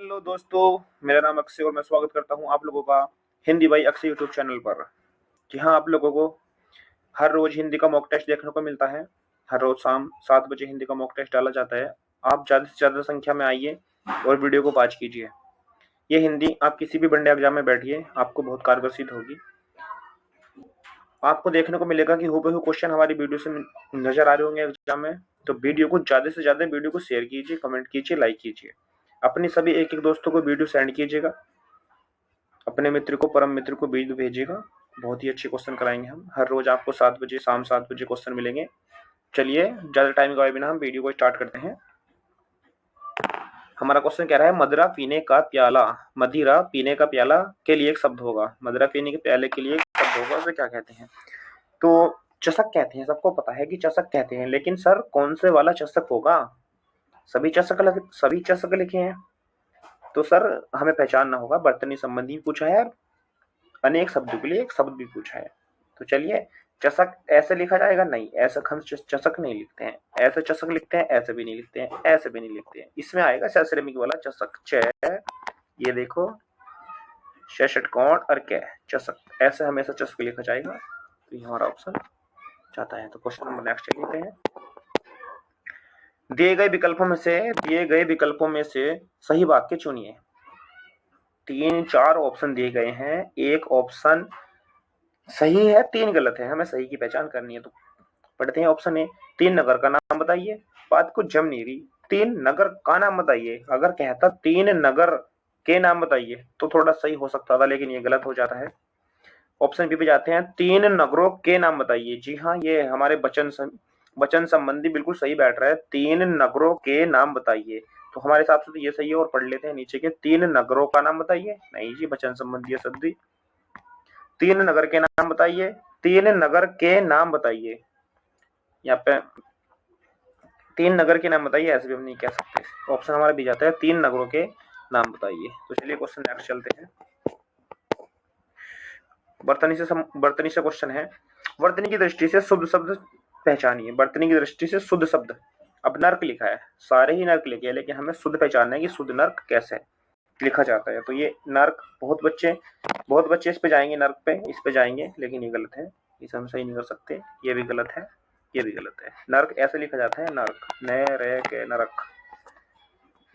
Hello दोस्तों, मेरा नाम अक्षय और मैं स्वागत करता हूं आप लोगों का Hindi by Akshay YouTube channel पर। जी हाँ, आप लोगों को हर रोज हिंदी का मॉक टेस्ट देखने को मिलता है। हर रोज शाम 7 बजे हिंदी का मॉक टेस्ट डाला जाता है। आप ज़्यादा से ज़्यादा संख्या में आइए और वीडियो को वॉच कीजिए। ये हिंदी आप किसी भी बड़े एग्जाम में बैठिए, आपको बहुत कारगर सिद्ध होगी। आपको देखने को मिलेगा कि हूबहू क्वेश्चन हमारी वीडियो से नजर आ रहे होंगे एग्जाम में। तो वीडियो को ज़्यादा से ज़्यादा वीडियो को शेयर कीजिए, कमेंट कीजिए, लाइक कीजिए। अपने सभी एक एक दोस्तों को वीडियो सेंड कीजिएगा। अपने मित्र को, परम मित्र को वीडियो भेजिएगा। बहुत ही अच्छे क्वेश्चन कराएंगे हम। हर रोज आपको 7 बजे, शाम 7 बजे क्वेश्चन मिलेंगे। चलिए ज़्यादा टाइम गवाए बिना हम वीडियो को स्टार्ट करते हैं। हमारा क्वेश्चन कह रहा है मदिरा पीने का प्याला। मदिरा पीने का प्याला के लिए एक शब्द होगा। मदिरा पीने के प्याले के लिए एक शब्द होगा, उसे क्या कहते हैं? तो चषक कहते हैं। सबको पता है कि चषक कहते हैं, लेकिन सर कौन से वाला चषक होगा? सभी चषक लिखे हैं तो सर हमें पहचानना होगा। बर्तनी संबंधी पूछा है, अनेक शब्दों के लिए एक शब्द भी पूछा है। तो चलिए, चषक ऐसे लिखा जाएगा? नहीं, ऐसे हम चषक नहीं लिखते हैं। ऐसे चषक लिखते हैं, ऐसे भी नहीं लिखते हैं, ऐसे भी नहीं लिखते हैं। इसमें आएगा सश्रमिक वाला चषक। च, ये देखो, श षटकोण और क चषक, ऐसे हमेशा चषक लिखा जाएगा। तो ये हमारा ऑप्शन चाहता है। तो क्वेश्चन नंबर नेक्स्ट चलते हैं। दिए गए विकल्पों में से सही वाक्य चुनिए। 3-4 ऑप्शन दिए गए हैं, एक ऑप्शन सही है, 3 गलत है। हमें सही की पहचान करनी है। तो पढ़ते हैं ऑप्शन ए। 3 नगर का नाम बताइए। बात कुछ जम नहीं रही। 3 नगर का नाम बताइए। अगर कहता 3 नगर के नाम बताइए तो थोड़ा सही हो सकता था, लेकिन ये गलत हो जाता है। ऑप्शन बी पे जाते हैं। 3 नगरों के नाम बताइए। जी हाँ, ये हमारे वचन संबंधी बिल्कुल सही बैठ रहा है। 3 नगरों के नाम बताइए। तो हमारे हिसाब से तो ये सही है। और पढ़ लेते हैं नीचे के। 3 नगरों का नाम बताइए। नहीं जी, वचन संबंधी शब्द। 3 नगर के नाम बताइए। 3 नगर के नाम बताइए। यहाँ पे 3 नगर के नाम बताइए, ऐसे भी हम नहीं कह सकते। ऑप्शन हमारा भी जाता है 3 नगरों के नाम बताइए। तो चलिए क्वेश्चन नेक्स्ट चलते हैं। वर्तनी से क्वेश्चन है। वर्तनी की दृष्टि से शुद्ध शब्द पहचानिए। वर्तनी की दृष्टि से शुद्ध शब्द। अब नर्क लिखा है, सारे ही नर्क लिखे हैं, लेकिन हमें शुद्ध पहचानना है कि शुद्ध नर्क कैसे लिखा जाता है। तो ये नर्क, बहुत बच्चे इस पे जाएंगे, नर्क पे, इस पे जाएंगे, लेकिन ये गलत है। इसे हम सही नहीं कर सकते। ये भी गलत है, ये भी गलत है। नर्क ऐसे लिखा जाता है, नर्क, न रे के नरक।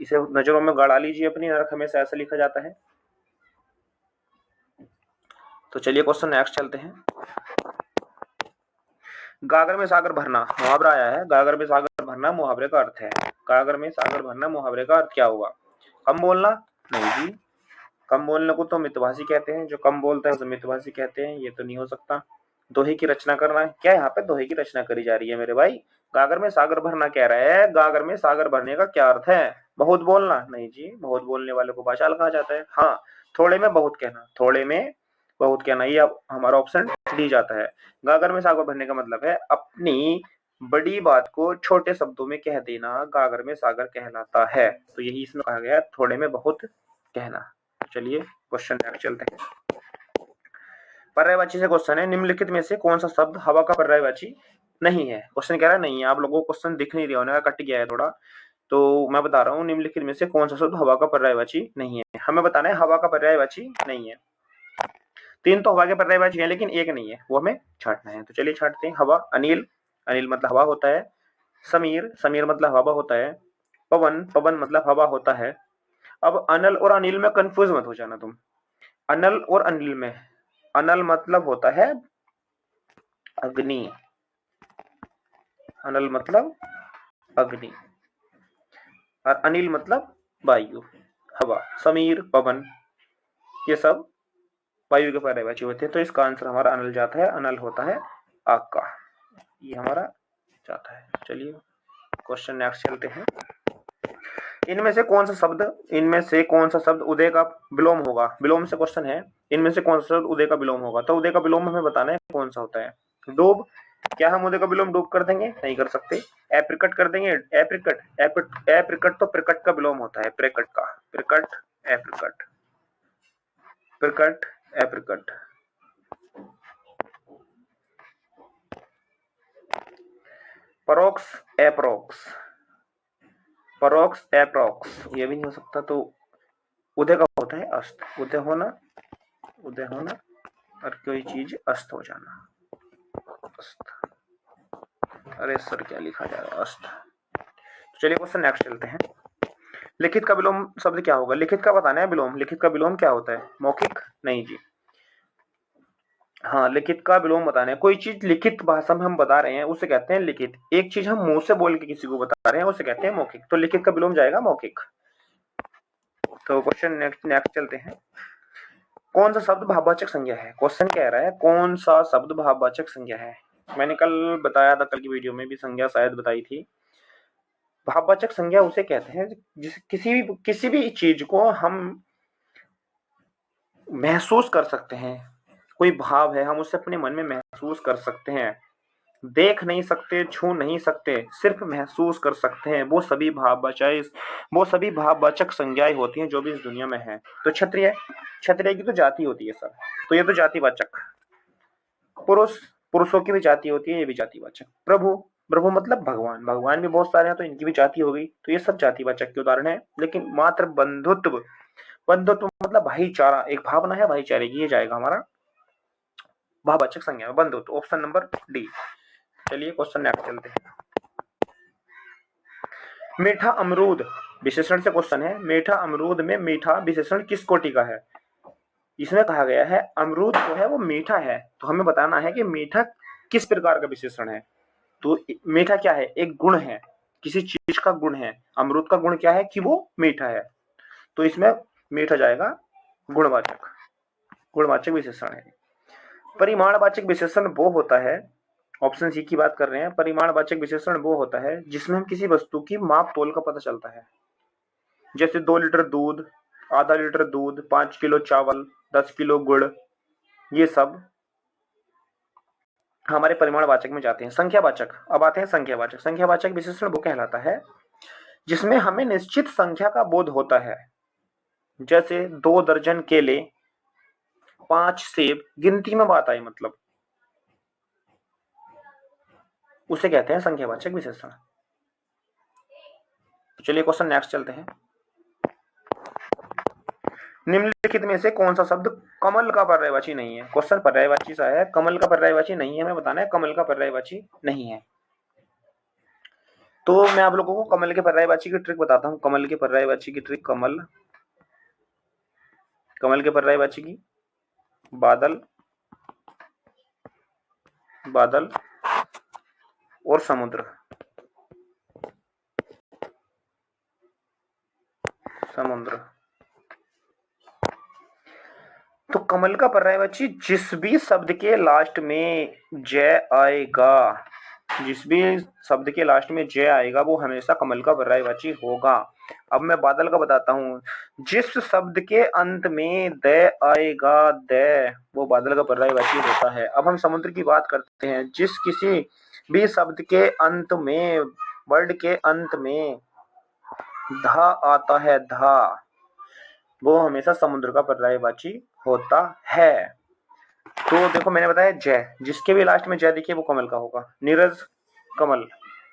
इसे नजरों में गड़ा लीजिए अपनी। नर्क हमेशा ऐसे लिखा जाता है। तो चलिए क्वेश्चन नेक्स्ट चलते हैं। गागर में सागर भरना मुहावरा आया है। गागर में सागर भरना मुहावरे का अर्थ है। गागर में सागर भरना मुहावरे का अर्थ क्या होगा? कम बोलना? नहीं जी, कम बोलने को तो मितभाषी कहते हैं। जो कम बोलता है उसे मितभाषी कहते हैं। ये तो नहीं हो सकता। दोहे की रचना करना है क्या? यहाँ पे दोहे की रचना करी जा रही है मेरे भाई। गागर में सागर भरना कह रहा है। गागर में सागर भरने का क्या अर्थ है? बहुत बोलना? नहीं जी, बहुत बोलने वाले को भाषाल कहा जाता है। हाँ, थोड़े में बहुत कहना, थोड़े में बहुत कहना। ये अब हमारा ऑप्शन डी जाता है। गागर में सागर भरने का मतलब है अपनी बड़ी बात को छोटे शब्दों में कह देना, गागर में सागर कहलाता है। तो यही इसमें कहा गया है, थोड़े में बहुत कहना। चलिए क्वेश्चन नेक्स्ट चलते हैं। पर्यायवाची से क्वेश्चन है। निम्नलिखित में से कौन सा शब्द हवा का पर्यायवाची नहीं है? क्वेश्चन कह रहा है नहीं है। आप लोगों को क्वेश्चन दिख नहीं रहा होने का, कट गया है थोड़ा। तो मैं बता रहा हूँ, निम्नलिखित में से कौन सा शब्द हवा का पर्यायवाची नहीं है। हमें बताना है हवा का पर्यायवाची नहीं है। 3 तो हवा के पर्यायवाची है, लेकिन एक नहीं है, वो हमें छांटना है। तो चलिए छांटते हैं। हवा, अनिल, अनिल मतलब हवा होता है। समीर, समीर मतलब हवा होता है। पवन, पवन मतलब हवा होता है। अब अनल और अनिल में कंफ्यूज मत हो जाना तुम। अनल और अनिल में, अनल मतलब होता है अग्नि, अनल मतलब अग्नि, और अनिल मतलब वायु, हवा। समीर, पवन, ये सब वायु के पर्यायवाची होते हैं। तो इसका आंसर हमारा अनल जाता है। अनल होता है आग का। ये हमारा जाता है। चलिए क्वेश्चन नेक्स्ट चलते हैं। इनमें से कौन सा शब्द उदय का विलोम होगा? विलोम से क्वेश्चन है। इनमें से कौन सा शब्द उदय का विलोम होगा? तो उदय का विलोम हमें बताना है कौन सा होता है। डूब, क्या हम उदय का विलोम डूब कर देंगे? नहीं कर सकते। एप्रिकट कर देंगे? एप्रिकट तो प्रकट का विलोम होता है। प्रकट का, प्रकट, एप्रिकट, प्रकट, एप्रिकट। परोक्ष, एप्रोक्स, परोक्ष, एप्रोक्स, ये भी नहीं हो सकता। तो उदय का होता है अस्त, उदय होना, उदय होना और कोई चीज अस्त हो जाना, अस्त। अरे सर क्या लिखा जा रहा है, अस्त। चलिए क्वेश्चन नेक्स्ट चलते हैं। लिखित का विलोम शब्द क्या होगा? लिखित का बताना है विलोम। लिखित का विलोम क्या होता है? मौखिक? नहीं जी। हाँ, लिखित का विलोम बताना है। कोई चीज लिखित भाषा में हम बता रहे हैं उसे कहते हैं लिखित। एक चीज हम मुंह से बोल के किसी को बता रहे हैं उसे कहते हैं मौखिक। तो लिखित का विलोम जाएगा मौखिक। तो क्वेश्चन नेक्स्ट चलते हैं। कौन सा शब्द भाववाचक संज्ञा है? क्वेश्चन कह रहा है कौन सा शब्द भाववाचक संज्ञा है। मैंने कल बताया था, कल की वीडियो में भी संज्ञा शायद बताई थी। भाववाचक संज्ञा उसे कहते हैं जिस किसी भी चीज को हम महसूस कर सकते हैं। कोई भाव है, हम उसे अपने मन में महसूस कर सकते हैं। देख नहीं सकते, छू नहीं सकते, सिर्फ महसूस कर सकते हैं। वो सभी भाववाचक संज्ञाएं होती हैं जो भी इस दुनिया में है। तो क्षत्रिय, क्षत्रिय की तो जाति होती है सर, तो ये तो जातिवाचक। पुरुष, पुरुषों की भी जाति होती है, ये भी जातिवाचक। प्रभु, प्रभु मतलब भगवान, भगवान भी बहुत सारे हैं तो इनकी भी जाति हो गई। तो ये सब जातिवाचक के उदाहरण है। लेकिन मात्र बंधुत्व, बंधुत्व मतलब भाईचारा, एक भावना है भाईचारे की, ये जाएगा हमारा भाववाचक संज्ञा बंधुत्व, ऑप्शन नंबर डी। चलिए क्वेश्चन नेक्स्ट चलते हैं। मीठा अमरूद विशेषण से क्वेश्चन है। मीठा अमरूद में मीठा विशेषण किस कोटि का है? इसमें कहा गया है अमरूद जो है वो मीठा है, तो हमें बताना है कि मीठा किस प्रकार का विशेषण है। तो मीठा क्या है? एक गुण है, किसी चीज का गुण है। अमरूद का गुण क्या है? कि वो मीठा है। तो इसमें मीठा जाएगा गुणवाचक, गुणवाचक विशेषण है। परिमाणवाचक विशेषण वो होता है, ऑप्शन सी की बात कर रहे हैं। परिमाणवाचक विशेषण वो होता है जिसमें हम किसी वस्तु की माप तोल का पता चलता है। जैसे 2 लीटर दूध, आधा लीटर दूध, 5 किलो चावल, 10 किलो गुड़, ये सब हमारे परिमाणवाचक में जाते हैं। संख्यावाचक, अब आते हैं संख्यावाचक। संख्यावाचक विशेषण वो कहलाता है जिसमें हमें निश्चित संख्या का बोध होता है। जैसे 2 दर्जन केले, 5 सेब, गिनती में बात आई मतलब, उसे कहते हैं संख्यावाचक विशेषण। तो चलिए क्वेश्चन नेक्स्ट चलते हैं। निम्नलिखित में से कौन सा शब्द कमल का पर्यायवाची नहीं है? क्वेश्चन पर्यायवाची सा है, कमल का पर्यायवाची नहीं है, हमें बताना है कमल का पर्यायवाची नहीं है। तो मैं आप लोगों को कमल के पर्यायवाची की ट्रिक बताता हूँ। कमल के पर्यायवाची की ट्रिक, कमल, कमल के पर्यायवाची की बादल, बादल और समुद्र, समुद्र। तो कमल का पर्यायवाची जिस भी शब्द के लास्ट में जय आएगा, जिस भी शब्द के लास्ट में जय आएगा वो हमेशा कमल का पर्यायवाची होगा। अब मैं बादल का बताता हूँ। जिस शब्द के अंत में द आएगा, द, वो बादल का पर्यायवाची होता है। अब हम समुद्र की बात करते हैं। जिस किसी भी शब्द के अंत में, वर्ड के अंत में धा आता है, धा, वो हमेशा समुद्र का पर्यायवाची होता है। तो देखो मैंने बताया जय, जिसके भी लास्ट में जय दिखे वो कमल का होगा। नीरज कमल,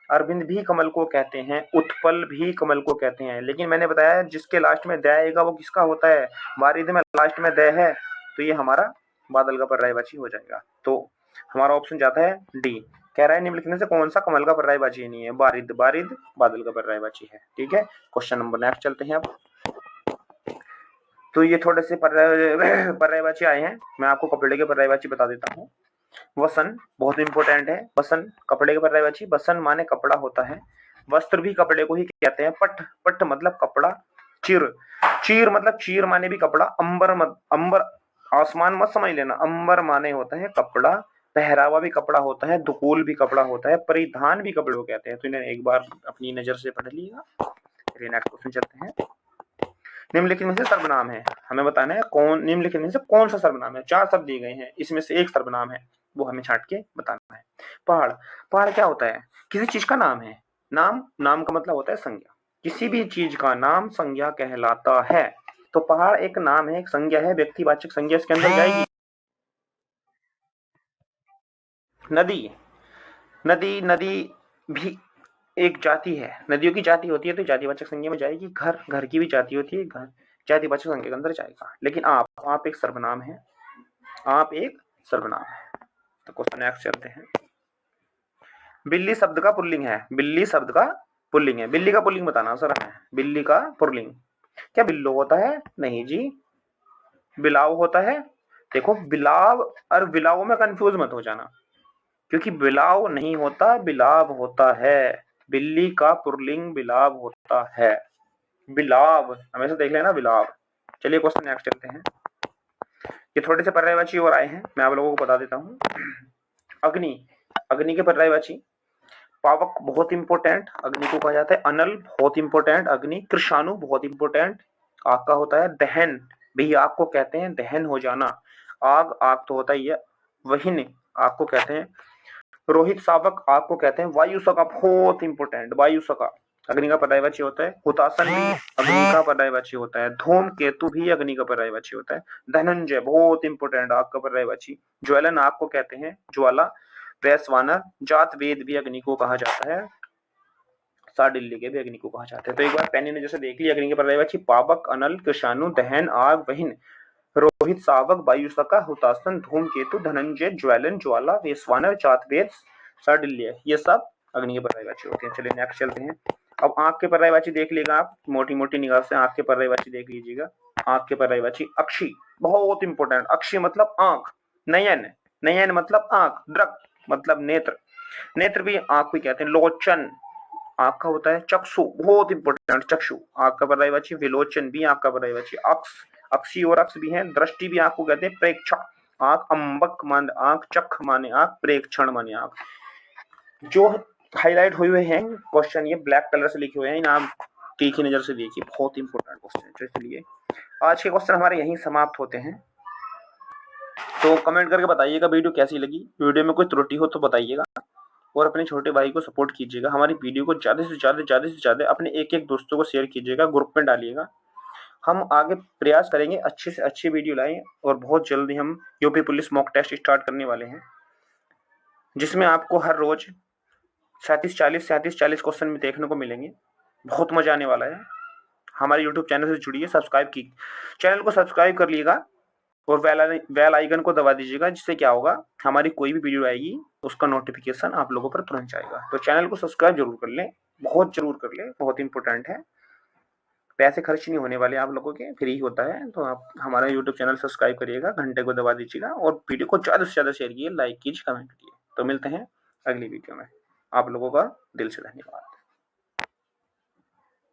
अरविंद भी कमल को कहते हैं, उत्पल भी कमल को कहते हैं। लेकिन मैंने बताया जिसके लास्ट में द आएगा वो किसका होता है? वारिद में लास्ट में द है, तो ये हमारा बादल का पर्यायवाची हो जाएगा। तो हमारा ऑप्शन जाता है डी। कह रहा है निम्नलिखित में से कौन सा कमल का पर्यायवाची नहीं है? वारिद, वारिद बादल का पर्यायवाची है। ठीक है, क्वेश्चन नंबर नेक्स्ट चलते हैं। अब तो ये थोड़े से पर्यायवाची आए हैं, मैं आपको कपड़े के पर्यायवाची बता देता हूँ। वसन बहुत इंपॉर्टेंट है। वसन कपड़े के पर्यायवाची, वसन माने कपड़ा होता है। वस्त्र भी कपड़े को ही कहते हैं। पट, पट मतलब कपड़ा। चिर, चीर मतलब चीर माने भी कपड़ा। अंबर अंबर आसमान मत समझ लेना, अंबर माने होता है कपड़ा। पहरावा भी कपड़ा होता है, दुकूल भी कपड़ा होता है, परिधान भी कपड़े को कहते हैं। तो इन्हें एक बार अपनी नजर से पढ़ लीजिएगा। चलिए नेक्स्ट क्वेश्चन चलते हैं। निम्नलिखित में से सर्वनाम है, हमें बताना है कौन निम्नलिखित में से कौन सा सर्वनाम है। 4 शब्द दिए गए हैं, इसमें से एक सर्वनाम है, वो हमें छांट के बताना है। पहाड़, पहाड़ क्या होता है? किसी चीज का नाम है। नाम, नाम का मतलब होता है संज्ञा। किसी भी चीज का नाम संज्ञा कहलाता है। तो पहाड़ एक नाम है, एक संज्ञा है, व्यक्तिवाचक संज्ञा इसके अंदर जाएगी। नदी, नदी, नदी भी एक जाति है, नदियों की जाति होती है तो जातिवाचक संज्ञा में जाएगी। घर, घर की भी जाति होती है, घर जातिवाचक संज्ञा के अंदर जाएगा। लेकिन आप एक सर्वनाम है, आप एक सर्वनाम है। तो क्वेश्चन नेक्स्ट चलते हैं। बिल्ली शब्द का पुल्लिंग है, बिल्ली शब्द का पुल्लिंग है, बिल्ली का पुल्लिंग बताना सर है, बिल्ली का पुल्लिंग क्या बिल्लो होता है? नहीं जी, बिलाव होता है। देखो बिलाव और बिलाव में कंफ्यूज मत हो जाना, क्योंकि बिलाव नहीं होता, बिलाव होता है। बिल्ली का पुल्लिंग बिलाव होता है, बिलाव हमेशा देख लेना, बिलाव। चलिए क्वेश्चन नेक्स्ट चलते हैं। ये थोड़े से पर्यायवाची और आए हैं, मैं आप लोगों को बता देता हूँ। अग्नि, अग्नि के पर्यायवाची पावक बहुत इंपॉर्टेंट, अग्नि को कहा जाता है। अनल बहुत इंपॉर्टेंट, अग्नि। कृषाणु बहुत इंपॉर्टेंट, आग का होता है। दहन भी आग को कहते हैं, दहन हो जाना, आग, आग तो होता ही है। वहीन आग को कहते हैं। रोहित शावक आग को कहते हैं। वायु सका बहुत इंपॉर्टेंट, वायु सका अग्नि का पर्यायवाची होता है। हुतासन भी अग्नि का पर्यायवाची होता है। धूम केतु भी अग्नि का पर्यायवाची होता है। धनंजय बहुत इंपॉर्टेंट, आग का पर्यायवाची। ज्वलन आग को कहते हैं, ज्वाला। वैश्वानर, जात वेद भी अग्नि को कहा जाता है, साडिल्य के भी अग्नि को कहा जाता है। तो एक बार पैनी ने जैसे देख लिया अग्नि के पर्यायवाची पावक, अनल, कृषाणु, दहन, आग, वहीन, रोहित शावक, वायुसका, हुतासन, धूमकेतु, धनंजय, ज्वलन, ज्वाला, वैश्वानर, जातवेद, साडिल्य, ये सब अग्नि के पर्यायवाची होते हैं। चलिए नेक्स्ट चलते हैं। अब आंख के पर्यायवाची देख लेगा आप, मोटी मोटी निगाह से आंख के पर्यायवाची देख लीजिएगा। आंख के पर्यायवाची अक्षी बहुत इंपॉर्टेंट, अक्षी मतलब आंख। नयन, नयन मतलब आंख। दृक मतलब नेत्र, नेत्र भी आंख भी कहते हैं। लोचन आंख का होता है। चक्षु बहुत इंपॉर्टेंट, चक्षु आंख का पर्यायवाची। विलोचन भी आंख का पर्यायवाची। अक्ष, अक्षी और अक्ष भी हैं। दृष्टि भी आंख को कहते हैं। प्रेक्षक आंख, अंबक माने आंख, चख माने आंख, प्रेक्षण माने आंख। जो हाईलाइट हुए हुए हैं क्वेश्चन, ये ब्लैक कलर से लिखे हुए हैं, इन आप तीखी नजर से देखिए, बहुत इंपॉर्टेंट क्वेश्चन है। चलिए आज के क्वेश्चन हमारे यहीं समाप्त होते हैं। तो कमेंट करके बताइएगा वीडियो कैसी लगी, वीडियो में कोई त्रुटि हो तो बताइएगा, और अपने छोटे भाई को सपोर्ट कीजिएगा। हमारी वीडियो को ज्यादा से ज्यादा अपने एक एक दोस्तों को शेयर कीजिएगा, ग्रुप में डालिएगा। हम आगे प्रयास करेंगे अच्छे से अच्छी वीडियो लाएं, और बहुत जल्दी हम UP police mock test start करने वाले हैं, जिसमें आपको हर रोज 37-40 क्वेश्चन में देखने को मिलेंगे। बहुत मजा आने वाला है। हमारे यूट्यूब चैनल से जुड़िए, चैनल को सब्सक्राइब कर लीजिएगा, और बेल आइकन को दबा दीजिएगा, जिससे क्या होगा, हमारी कोई भी वीडियो आएगी उसका नोटिफिकेशन आप लोगों पर तुरंत जाएगा। तो चैनल को सब्सक्राइब जरूर कर लें, बहुत जरूर कर लें, बहुत इंपॉर्टेंट है। पैसे खर्च नहीं होने वाले आप लोगों के, फ्री होता है। तो आप हमारा यूट्यूब चैनल सब्सक्राइब करिएगा, घंटे को दबा दीजिएगा, और वीडियो को ज्यादा से ज्यादा शेयर कीजिए, लाइक कीजिए, कमेंट कीजिए। तो मिलते हैं अगली वीडियो में। आप लोगों का दिल से धन्यवाद।